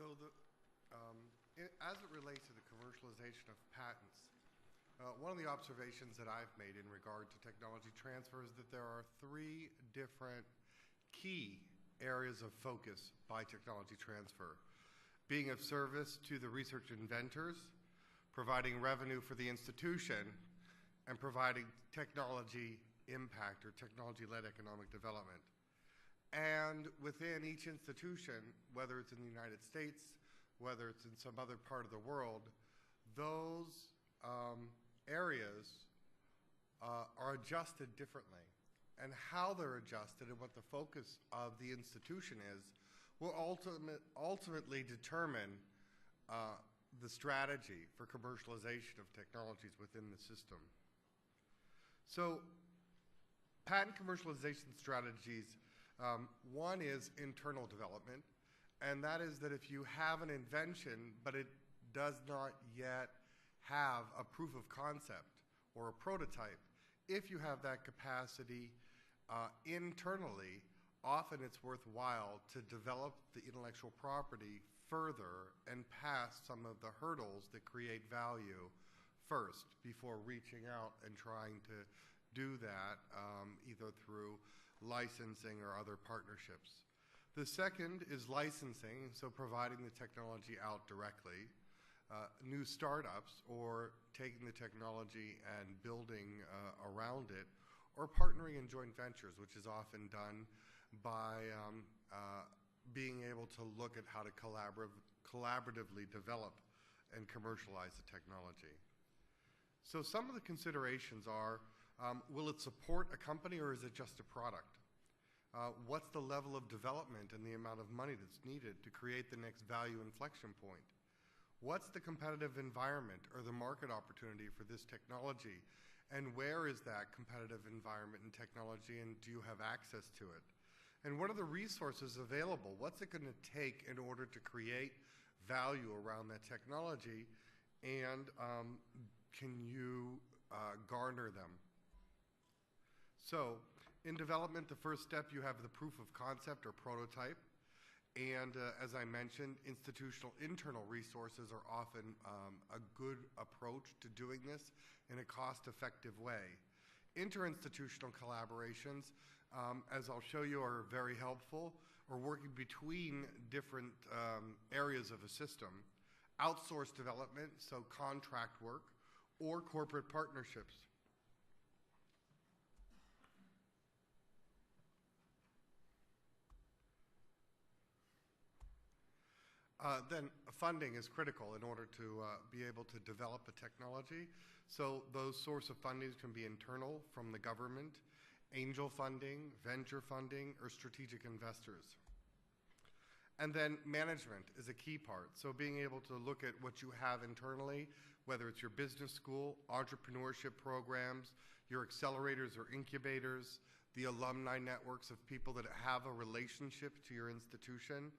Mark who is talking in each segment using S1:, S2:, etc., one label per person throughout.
S1: So as it relates to the commercialization of patents, one of the observations that I've made in regard to technology transfer is that there are three different key areas of focus by technology transfer: being of service to the research inventors, providing revenue for the institution, and providing technology impact or technology-led economic development. And within each institution, whether it's in the United States, whether it's in some other part of the world, those areas are adjusted differently. And how they're adjusted and what the focus of the institution is will ultimately determine the strategy for commercialization of technologies within the system. So patent commercialization strategies, one is internal development, and that is that if you have an invention but it does not yet have a proof of concept or a prototype, if you have that capacity internally, often it's worthwhile to develop the intellectual property further and past some of the hurdles that create value first before reaching out and trying to do that either through licensing or other partnerships. The second is licensing, so providing the technology out directly. New startups, or taking the technology and building around it, or partnering in joint ventures, which is often done by being able to look at how to collaboratively develop and commercialize the technology. So some of the considerations are, will it support a company or is it just a product? What's the level of development and the amount of money that's needed to create the next value inflection point? What's the competitive environment or the market opportunity for this technology? And where is that competitive environment and technology, and do you have access to it? And what are the resources available? What's it going to take in order to create value around that technology? And can you garner them? So in development, the first step, you have the proof of concept or prototype. And as I mentioned, institutional internal resources are often a good approach to doing this in a cost-effective way. Interinstitutional collaborations, as I'll show you, are very helpful, or working between different areas of a system. Outsourced development, so contract work, or corporate partnerships. Then funding is critical in order to be able to develop a technology. So those sources of funding can be internal from the government, angel funding, venture funding, or strategic investors. And then management is a key part. So being able to look at what you have internally, whether it's your business school, entrepreneurship programs, your accelerators or incubators, the alumni networks of people that have a relationship to your institution,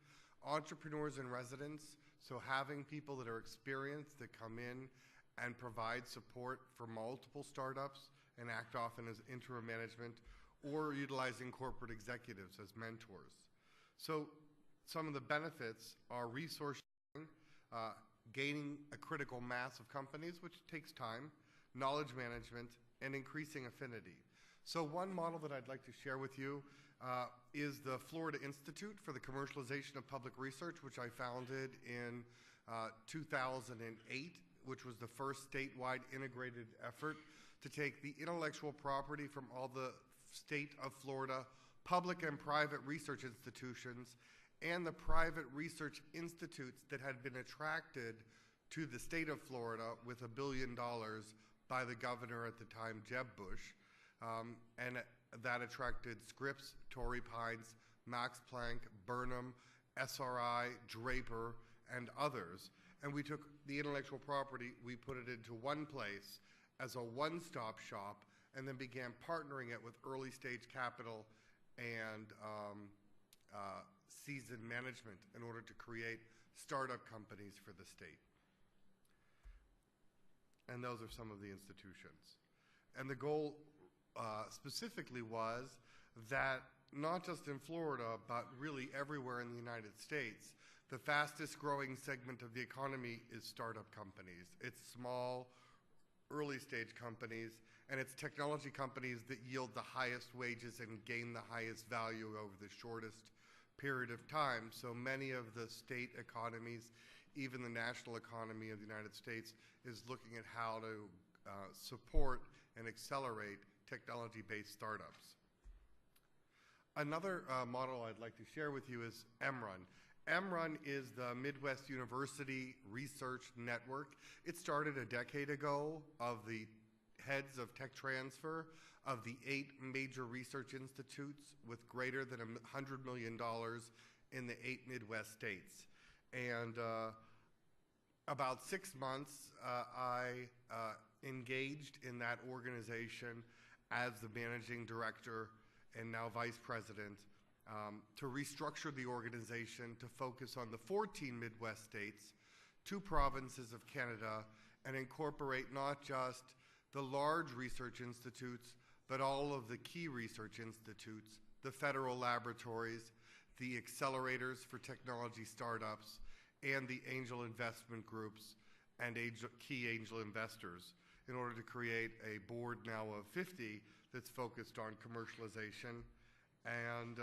S1: entrepreneurs in residence, so having people that are experienced that come in and provide support for multiple startups and act often as interim management, or utilizing corporate executives as mentors. So some of the benefits are resource sharing, gaining a critical mass of companies, which takes time, knowledge management, and increasing affinity. So one model that I'd like to share with you is the Florida Institute for the Commercialization of Public Research, which I founded in 2008, which was the first statewide integrated effort to take the intellectual property from all the state of Florida public and private research institutions and the private research institutes that had been attracted to the state of Florida with $1 billion by the governor at the time, Jeb Bush. And that attracted Scripps, Torrey Pines, Max Planck, Burnham, SRI, Draper, and others. And we took the intellectual property, we put it into one place as a one-stop shop, and then began partnering it with early stage capital and seasoned management in order to create startup companies for the state. And those are some of the institutions. And the goal specifically was that not just in Florida, but really everywhere in the United States, The fastest growing segment of the economy is startup companies. It's small, early stage companies, and it's technology companies that yield the highest wages and gain the highest value over the shortest period of time. So many of the state economies, even the national economy of the United States, is looking at how to support and accelerate technology-based startups. Another model I'd like to share with you is MRUN. MRUN is the Midwest University Research Network. It started a decade ago of the heads of tech transfer of the 8 major research institutes with greater than $100 million in the 8 Midwest states. And about 6 months, I engaged in that organization as the managing director and now vice president to restructure the organization to focus on the 14 Midwest states, 2 provinces of Canada, and incorporate not just the large research institutes, but all of the key research institutes, the federal laboratories, the accelerators for technology startups, and the angel investment groups and key angel investors in order to create a board now of 50 that's focused on commercialization. And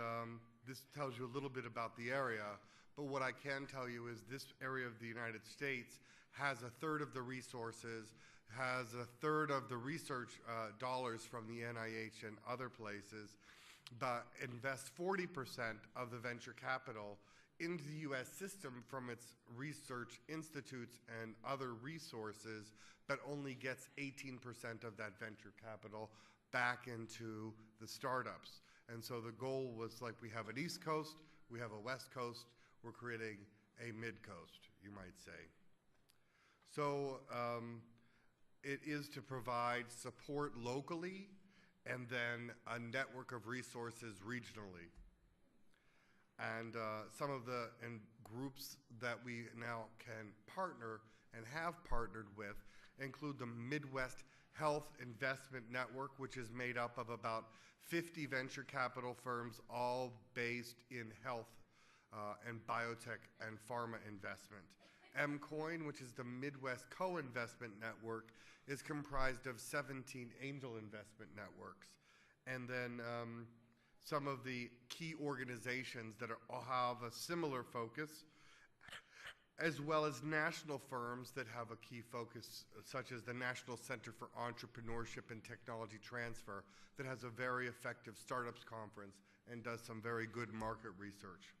S1: this tells you a little bit about the area, but what I can tell you is this area of the United States has a third of the resources, has a third of the research dollars from the NIH and other places, but invests 40% of the venture capital into the US system from its research institutes and other resources, but only gets 18% of that venture capital back into the startups. And so the goal was, like, we have an East Coast, we have a West Coast, we're creating a Mid-Coast, you might say. So it is to provide support locally and then a network of resources regionally. And some of the groups that we now can partner and have partnered with include the Midwest Health Investment Network, which is made up of about 50 venture capital firms, all based in health and biotech and pharma investment. MCoin, which is the Midwest Co-Investment Network, is comprised of 17 angel investment networks. And then some of the key organizations that have a similar focus, as well as national firms that have a key focus, such as the National Center for Entrepreneurship and Technology Transfer, that has a very effective startups conference and does some very good market research.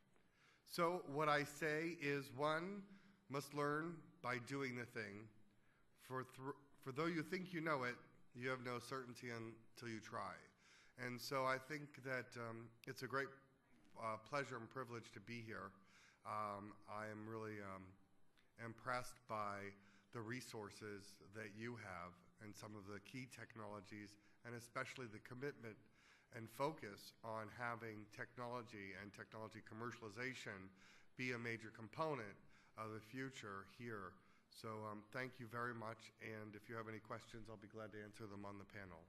S1: So what I say is, one, must learn by doing the thing. For though you think you know it, you have no certainty until you try. And so I think that it's a great pleasure and privilege to be here. I am really impressed by the resources that you have and some of the key technologies, and especially the commitment and focus on having technology and technology commercialization be a major component of the future here. So thank you very much, and if you have any questions, I'll be glad to answer them on the panel.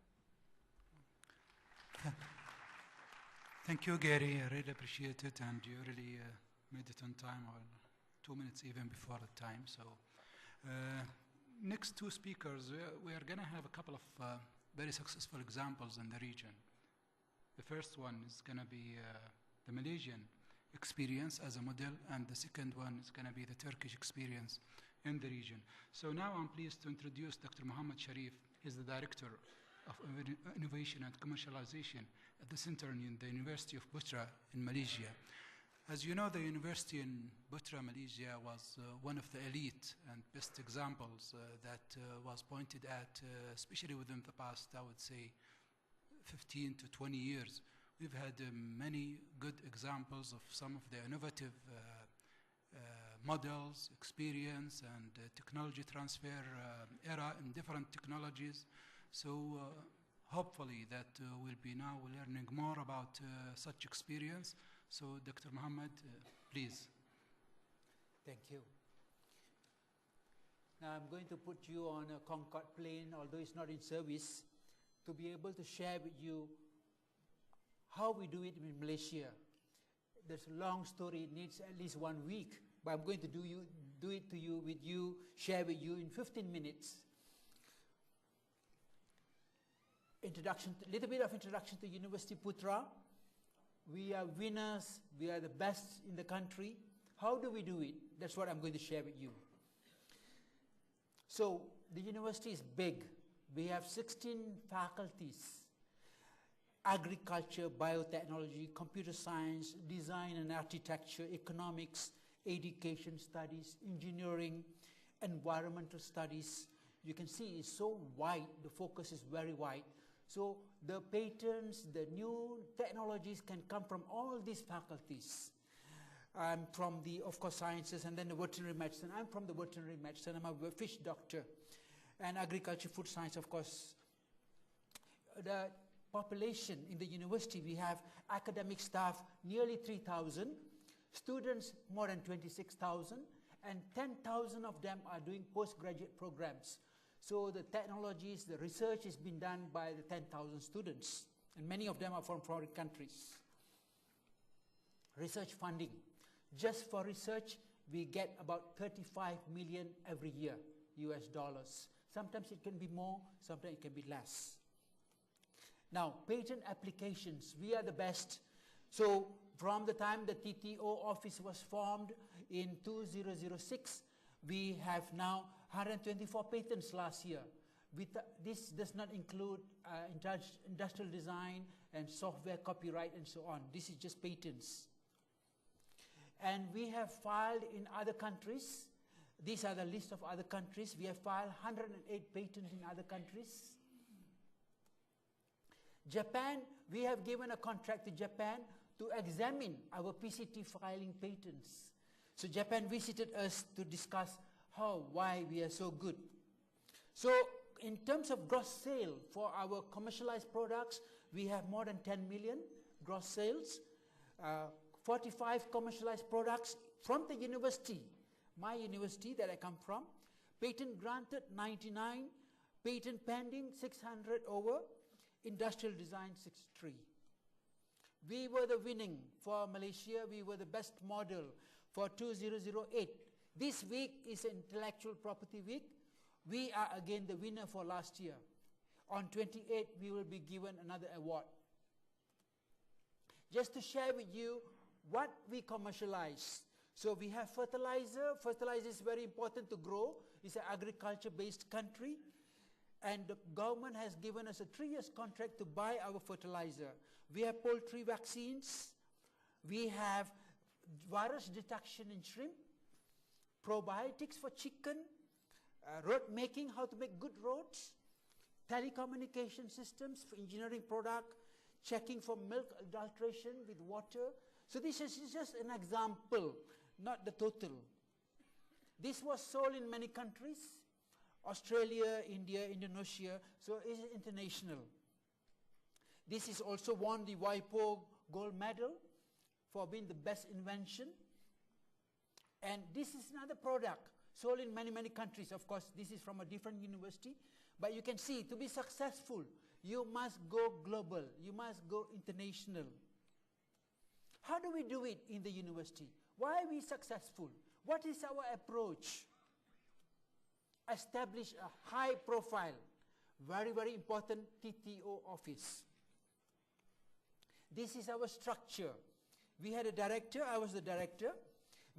S2: Thank you, Gary. I really appreciate it, and you really made it on time, or 2 minutes even before the time. So next 2 speakers, we are going to have a couple of very successful examples in the region. The first one is going to be the Malaysian experience as a model, and the second one is going to be the Turkish experience in the region. So now I'm pleased to introduce Dr. Muhammad Sharif. He's the Director of Innovation and Commercialization at the Center in the University of Putra in Malaysia. As you know, the university in Putra, Malaysia was one of the elite and best examples that was pointed at, especially within the past, I would say, 15 to 20 years. We've had many good examples of some of the innovative models, experience, and technology transfer era in different technologies. So hopefully that we'll be now learning more about such experience. So Dr. Muhammad, please.
S3: Thank you. Now I'm going to put you on a Concorde plane, although it's not in service, to be able to share with you how we do it in Malaysia. There's a long story, it needs at least 1 week but I'm going to share with you in 15 minutes. Little bit of introduction to University Putra. We are winners, we are the best in the country. How do we do it? That's what I'm going to share with you. So, the university is big. We have 16 faculties: agriculture, biotechnology, computer science, design and architecture, economics, education studies, engineering, environmental studies. You can see it's so wide, the focus is very wide. So the patents, the new technologies can come from all these faculties. I'm from the, of course, sciences, and then the veterinary medicine. I'm from the veterinary medicine. I'm a fish doctor. And agriculture, food science, of course. The population in the university, we have academic staff nearly 3,000, students more than 26,000, and 10,000 of them are doing postgraduate programs. So the technologies, the research is being done by the 10,000 students, and many of them are from foreign countries. Research funding. Just for research, we get about 35 million every year, US dollars. Sometimes it can be more, sometimes it can be less. Now, patent applications, we are the best. So from the time the TTO office was formed in 2006, we have now 124 patents last year. This does not include industrial design and software copyright and so on. This is just patents. And we have filed in other countries. These are the list of other countries. We have filed 108 patents in other countries. Japan, we have given a contract to Japan to examine our PCT filing patents. So Japan visited us to discuss why we are so good. So in terms of gross sale for our commercialized products, we have more than 10 million gross sales, 45 commercialized products from the university, my university that I come from, patent granted 99, patent pending 600 over, industrial design 63. We were the winning for Malaysia. We were the best model for 2008. This week is Intellectual Property Week. We are again the winner for last year. On 28th, we will be given another award. Just to share with you what we commercialize. So we have fertilizer. Fertilizer is very important to grow. It's an agriculture-based country. And the government has given us a 3-year contract to buy our fertilizer. We have poultry vaccines. We have virus detection in shrimp, probiotics for chicken, road making, how to make good roads, telecommunication systems for engineering product, checking for milk adulteration with water. So this is just an example, not the total. This was sold in many countries, Australia, India, Indonesia, so it is international. This is also won the WIPO gold medal for being the best invention. And this is another product sold in many, many countries. Of course, this is from a different university. But you can see, to be successful, you must go global. You must go international. How do we do it in the university? Why are we successful? What is our approach? Establish a high profile, very, very important TTO office. This is our structure. We had a director, I was the director.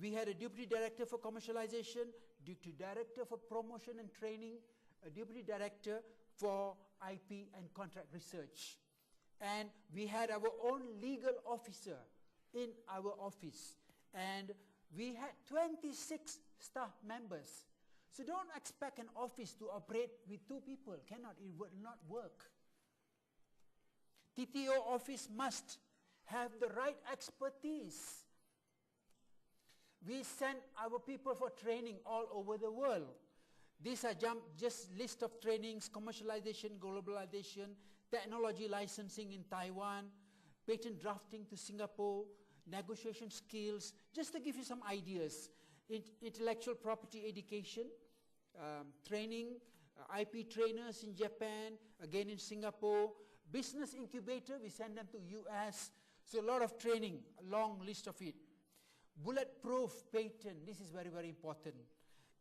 S3: We had a deputy director for commercialization, deputy director for promotion and training, a deputy director for IP and contract research. And we had our own legal officer in our office. And we had 26 staff members. So don't expect an office to operate with 2 people. Cannot, it would not work. TTO office must have the right expertise. We send our people for training all over the world. These are just list of trainings: commercialization, globalization, technology licensing in Taiwan, patent drafting to Singapore, negotiation skills, just to give you some ideas. Intellectual property education, training, IP trainers in Japan, again in Singapore, business incubator, we send them to US. So a lot of training, a long list of it. Bulletproof patent, this is very, very important.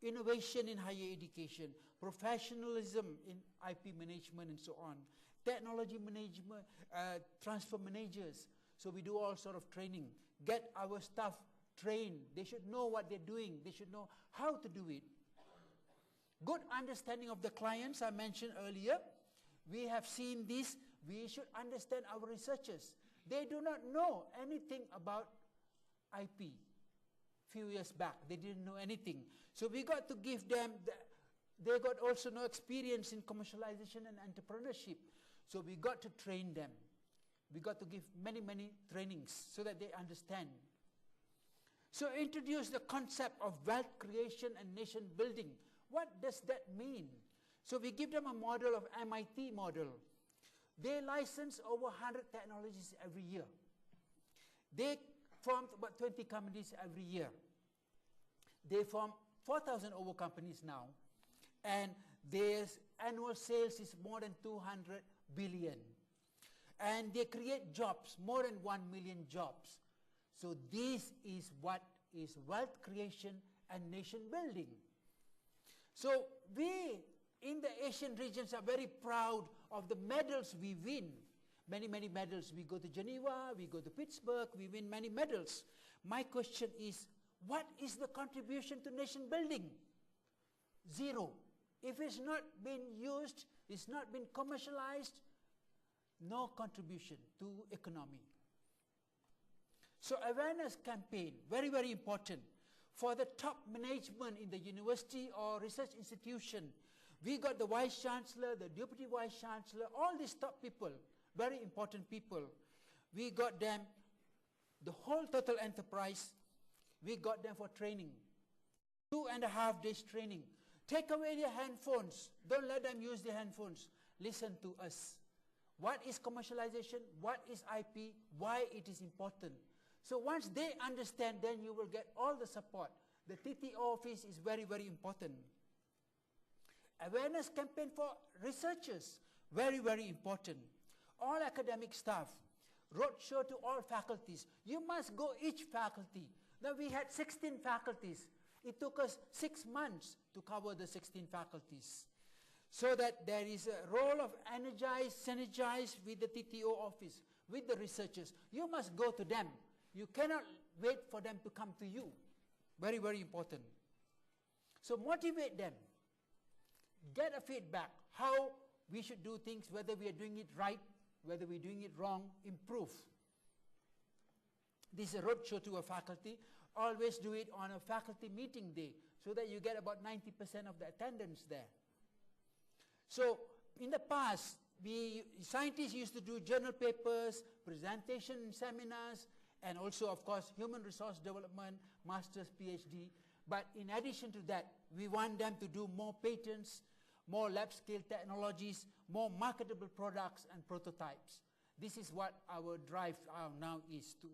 S3: Innovation in higher education, professionalism in IP management and so on. Technology management, transfer managers. So we do all sort of training. Get our staff trained. They should know what they're doing. They should know how to do it. Good understanding of the clients I mentioned earlier. We have seen this. We should understand our researchers. They do not know anything about IP. Few years back, they didn't know anything. So we got to give them, they got also no experience in commercialization and entrepreneurship. So we got to train them. We got to give many, many trainings so that they understand. So introduce the concept of wealth creation and nation building. What does that mean? So we give them a model of MIT model. They license over 100 technologies every year. They formed about 20 companies every year. They form 4,000 over companies now, and their annual sales is more than 200 billion. And they create jobs, more than 1 million jobs. So this is what is wealth creation and nation building. So we in the Asian regions are very proud of the medals we win. Many, many medals. We go to Geneva, we go to Pittsburgh, we win many medals. My question is, what is the contribution to nation building? Zero. If it's not been used, it's not been commercialized, no contribution to economy. So awareness campaign, very, very important. For the top management in the university or research institution, we got the Vice Chancellor, the Deputy Vice Chancellor, all these top people, very important people. We got them, the whole total enterprise, we got them for training. 2.5 days training. Take away their handphones. Don't let them use their handphones. Listen to us. What is commercialization? What is IP? Why it is important? So once they understand, then you will get all the support. The TTO office is very, very important. Awareness campaign for researchers, very, very important. All academic staff, roadshow to all faculties. You must go each faculty. Now we had 16 faculties. It took us 6 months to cover the 16 faculties. So that there is a role of energize, synergize with the TTO office, with the researchers. You must go to them. You cannot wait for them to come to you. Very, very important. So motivate them. Get a feedback, how we should do things, whether we are doing it right, whether we're doing it wrong, improve. This is a roadshow to a faculty. Always do it on a faculty meeting day, so that you get about 90% of the attendance there. So in the past, scientists used to do journal papers, presentation seminars, and also, of course, human resource development, master's, PhD. But in addition to that, we want them to do more patents, more lab-scale technologies, more marketable products and prototypes. This is what our drive now is to.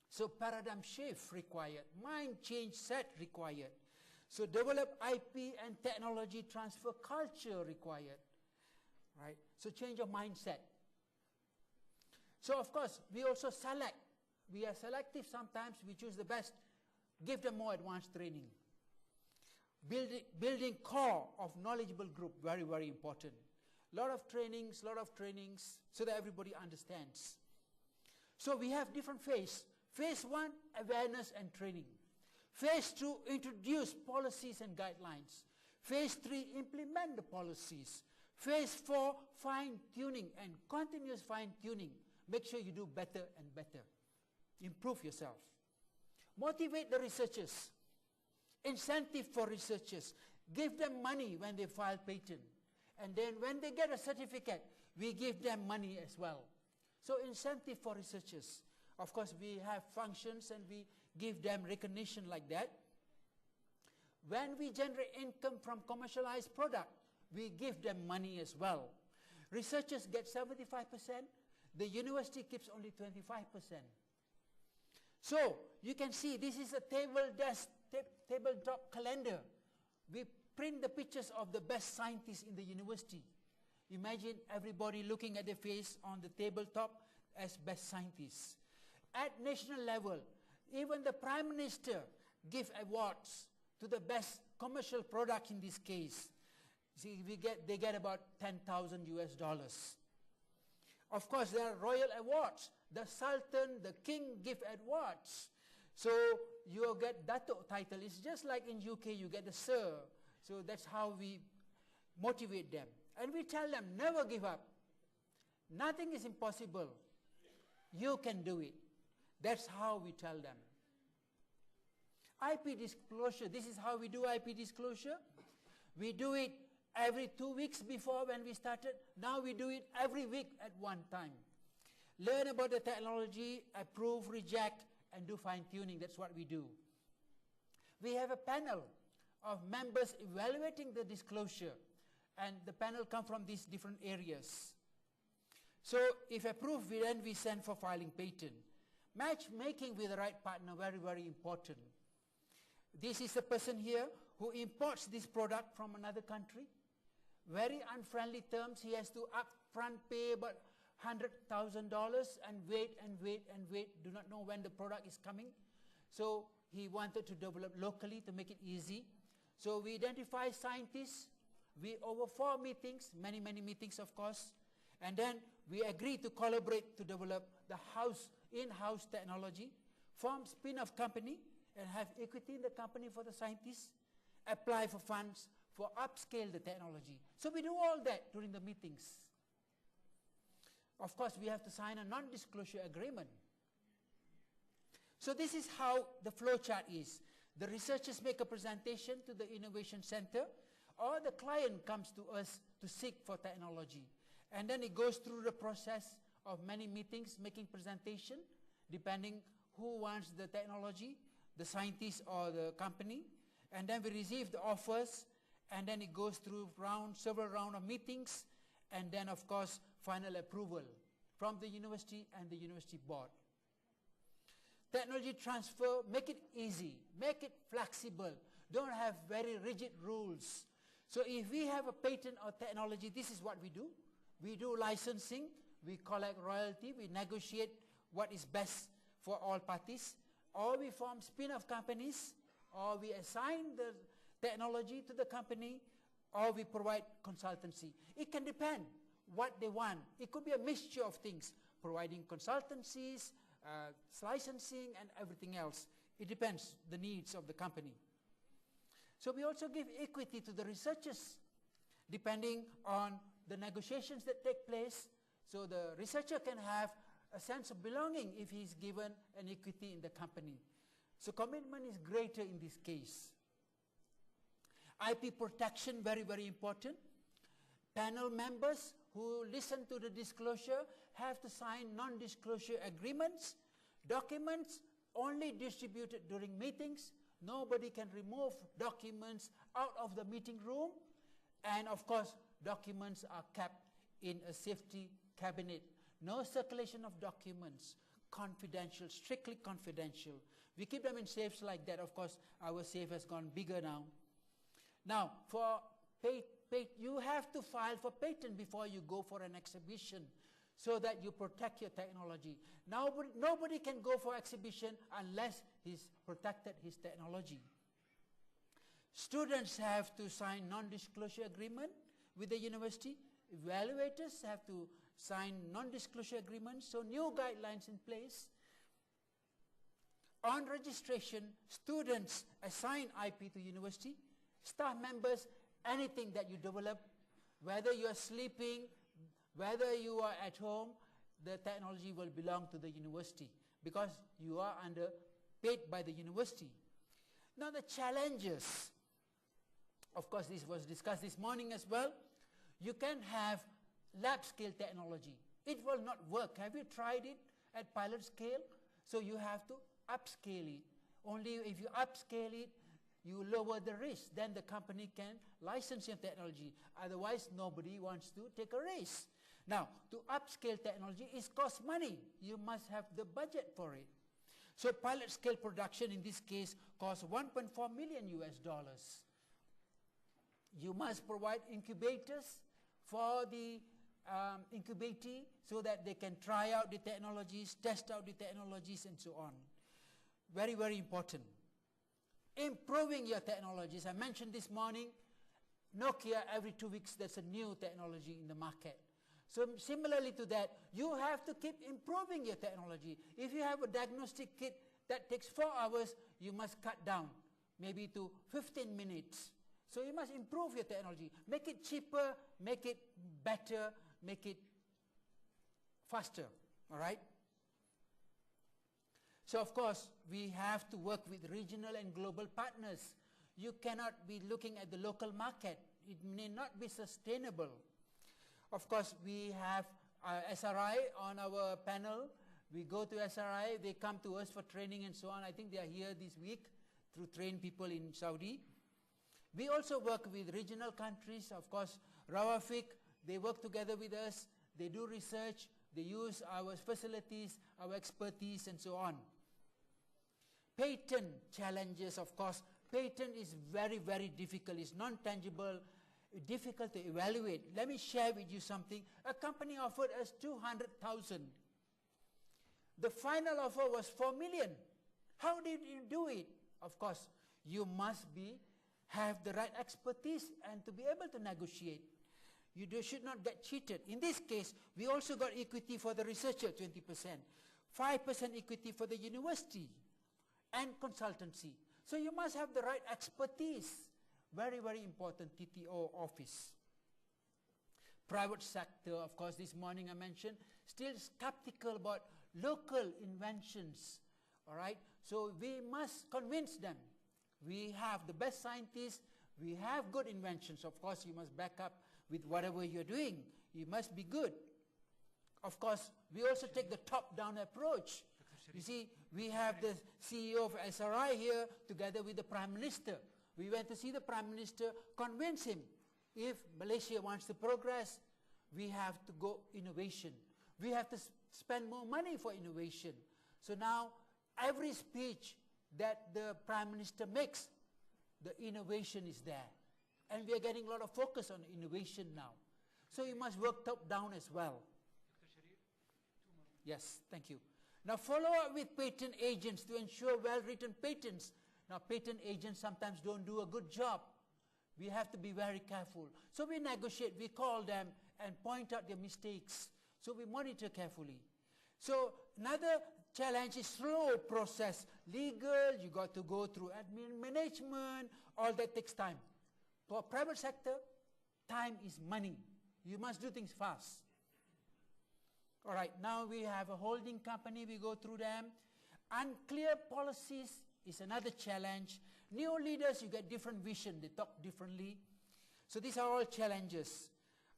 S3: So paradigm shift required, mind change set required. So develop IP and technology transfer culture required, right? So change of mindset. So of course, we also select. We are selective sometimes, we choose the best, give them more advanced training. Building core of knowledgeable group, very, very important. Lot of trainings, so that everybody understands. So we have different phases. Phase 1, awareness and training. Phase 2, introduce policies and guidelines. Phase 3, implement the policies. Phase 4, fine-tuning and continuous fine-tuning. Make sure you do better and better. Improve yourself. Motivate the researchers. Incentive for researchers. Give them money when they file patent. And then when they get a certificate, we give them money as well. So incentive for researchers. Of course, we have functions and we give them recognition like that. When we generate income from commercialized product, we give them money as well. Researchers get 75%. The university keeps only 25%. So you can see this is a tabletop calendar. We print the pictures of the best scientists in the university. Imagine everybody looking at their face on the tabletop as best scientists. At national level, Even the Prime Minister give awards to the best commercial product in this case. See, they get about 10,000 US dollars. Of course, there are royal awards. The Sultan, the King give awards. So you get Dato title. It's just like in UK, you get the Sir. So that's how we motivate them. And we tell them, never give up. Nothing is impossible. You can do it. That's how we tell them. IP disclosure, this is how we do IP disclosure. We do it every 2 weeks before when we started. Now we do it every week at one time. Learn about the technology, approve, reject, and do fine-tuning. That's what we do. We have a panel of members evaluating the disclosure, and the panel come from these different areas. So if approved, then we send for filing patent. Matchmaking with the right partner, very, very important. This is a person here who imports this product from another country. Very unfriendly terms. He has to upfront pay about $100,000 and wait and wait and wait. Do not know when the product is coming. So he wanted to develop locally to make it easy. So we identify scientists. We over 4 meetings, many meetings of course. And then we agree to collaborate to develop the in-house technology, form spin-off company, and have equity in the company for the scientists, apply for funds, for upscale the technology. So we do all that during the meetings. Of course, we have to sign a non-disclosure agreement. So this is how the flow chart is. The researchers make a presentation to the Innovation Center, or the client comes to us to seek for technology. And then it goes through the process of many meetings, making presentation, depending who wants the technology, the scientist or the company. And then we receive the offers, and then it goes through several rounds of meetings, and then of course final approval from the university and the university board. Technology transfer, make it easy, make it flexible. Don't have very rigid rules. So if we have a patent or technology, this is what we do. We do licensing, we collect royalty, we negotiate what is best for all parties, or we form spin-off companies, or we assign the technology to the company, or we provide consultancy. It can depend what they want. It could be a mixture of things, providing consultancies, licensing, and everything else. It depends the needs of the company. So we also give equity to the researchers, depending on the negotiations that take place. So the researcher can have a sense of belonging if he is given an equity in the company. So commitment is greater in this case. IP protection, very, very important. Panel members who listen to the disclosure have to sign non-disclosure agreements. Documents only distributed during meetings. Nobody can remove documents out of the meeting room. And of course, documents are kept in a safety cabinet. No circulation of documents, confidential, strictly confidential. We keep them in safes like that. Of course, our safe has gone bigger now. Now, for you have to file for patent before you go for an exhibition, so that you protect your technology. Nobody can go for exhibition unless he's protected his technology. Students have to sign non-disclosure agreement with the university. Evaluators have to sign non-disclosure agreements, so new guidelines in place. On registration, students assign IP to university. Staff members, anything that you develop, whether you are sleeping, whether you are at home, the technology will belong to the university because you are paid by the university. Now the challenges, of course this was discussed this morning as well. You can have lab scale technology. It will not work. Have you tried it at pilot scale? So you have to upscale it. Only if you upscale it, you lower the risk. Then the company can license your technology. Otherwise, nobody wants to take a risk. Now, to upscale technology, it costs money. You must have the budget for it. So pilot scale production in this case costs 1.4 million US dollars. You must provide incubators for the incubatee so that they can try out the technologies, test out the technologies, and so on. very, very important. Improving your technologies. I mentioned this morning, Nokia, every 2 weeks there's a new technology in the market. So similarly to that, you have to keep improving your technology. If you have a diagnostic kit that takes 4 hours, you must cut down maybe to 15 minutes. So you must improve your technology. Make it cheaper, make it better, make it faster. All right? So of course, we have to work with regional and global partners. You cannot be looking at the local market. It may not be sustainable. Of course, we have SRI on our panel. We go to SRI, they come to us for training and so on. I think they are here this week to train people in Saudi. We also work with regional countries. Of course, Rawafik, they work together with us. They do research. They use our facilities, our expertise, and so on. Patent challenges, of course. Patent is very, very difficult. It's non-tangible, difficult to evaluate. Let me share with you something. A company offered us 200,000. The final offer was 4 million. How did you do it? Of course, you must have the right expertise and to be able to negotiate. You should not get cheated. In this case, we also got equity for the researcher, 20%, 5% equity for the university, and consultancy. So you must have the right expertise. Very, very important, TTO office. Private sector, of course, this morning I mentioned, still skeptical about local inventions. All right? So we must convince them. We have the best scientists. We have good inventions. Of course, you must back up with whatever you're doing. You must be good. Of course, we also take the top-down approach. You see, we have the CEO of SRI here together with the Prime Minister. We went to see the Prime Minister, convince him. If Malaysia wants to progress, we have to go innovation. We have to spend more money for innovation. So now, every speech that the Prime Minister makes, the innovation is there. And we are getting a lot of focus on innovation now. So you must work top-down as well. Yes, thank you. Now follow up with patent agents to ensure well-written patents. Now patent agents sometimes don't do a good job. We have to be very careful. So we negotiate, we call them and point out their mistakes. So we monitor carefully. So another challenge is slow process. Legal, you got to go through admin management, all that takes time. For private sector, time is money. You must do things fast. All right, now we have a holding company, we go through them. Unclear policies is another challenge. New leaders, you get different vision, they talk differently. So these are all challenges.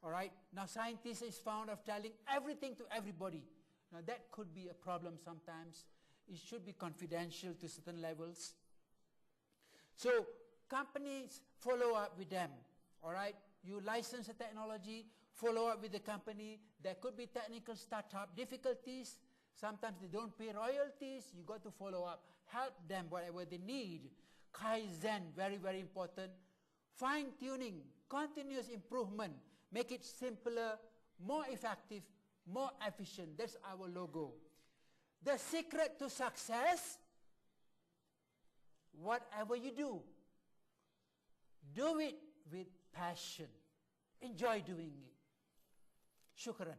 S3: All right, now scientists is found of telling everything to everybody. Now that could be a problem sometimes. It should be confidential to certain levels. So companies follow up with them. All right, you license the technology, follow up with the company. There could be technical startup difficulties. Sometimes they don't pay royalties. You got to follow up. Help them whatever they need. Kaizen, very, very important. Fine-tuning, continuous improvement. Make it simpler, more effective, more efficient. That's our logo. The secret to success, whatever you do it with passion. Enjoy doing it. Shukran.